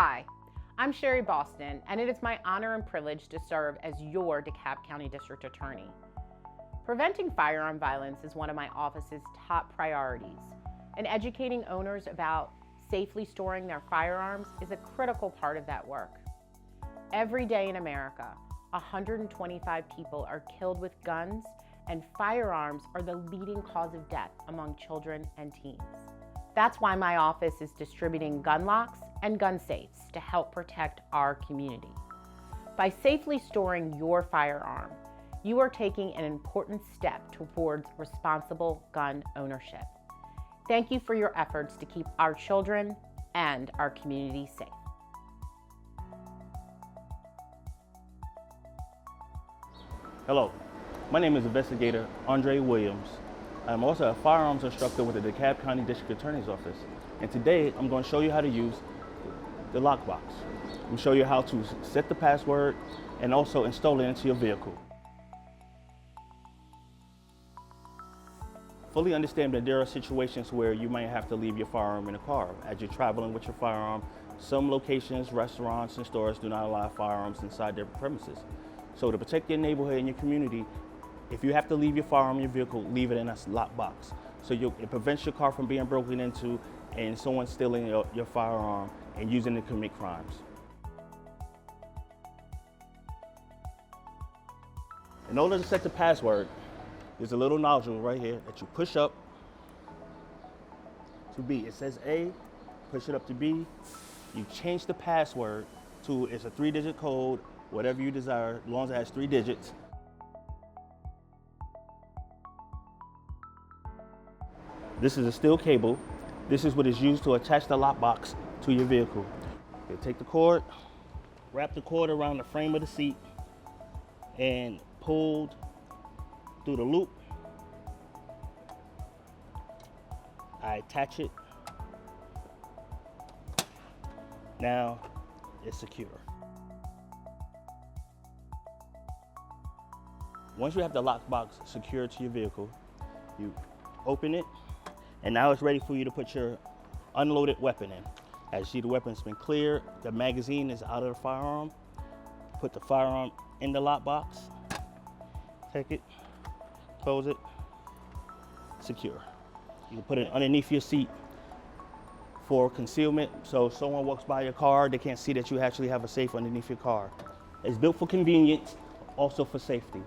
Hi, I'm Sherry Boston, and it is my honor and privilege to serve as your DeKalb County District Attorney. Preventing firearm violence is one of my office's top priorities, and educating owners about safely storing their firearms is a critical part of that work. Every day in America, 125 people are killed with guns, and firearms are the leading cause of death among children and teens. That's why my office is distributing gun locks and gun safes to help protect our community. By safely storing your firearm, you are taking an important step towards responsible gun ownership. Thank you for your efforts to keep our children and our community safe. Hello, my name is Investigator Andre Williams. I'm also a firearms instructor with the DeKalb County District Attorney's Office. And today I'm going to show you how to use the lockbox. I'm going to show you how to set the password and also install it into your vehicle. Fully understand that there are situations where you might have to leave your firearm in a car as you're traveling with your firearm. Some locations, restaurants, and stores do not allow firearms inside their premises. So to protect your neighborhood and your community, if you have to leave your firearm in your vehicle, leave it in a lockbox. So it prevents your car from being broken into and someone stealing your firearm and using it to commit crimes. In order to set the password, there's a little nodule right here that you push up to B. It says A, push it up to B. You change the password to, it's a 3-digit code, whatever you desire, as long as it has 3 digits. This is a steel cable. This is what is used to attach the lockbox to your vehicle. You take the cord, wrap the cord around the frame of the seat, and pulled through the loop. I attach it. Now it's secure. Once you have the lockbox secured to your vehicle, you open it, and now it's ready for you to put your unloaded weapon in. As you see, the weapon's been cleared, the magazine is out of the firearm. Put the firearm in the lockbox, take it, close it, secure. You can put it underneath your seat for concealment, so if someone walks by your car, they can't see that you actually have a safe underneath your car. It's built for convenience, also for safety.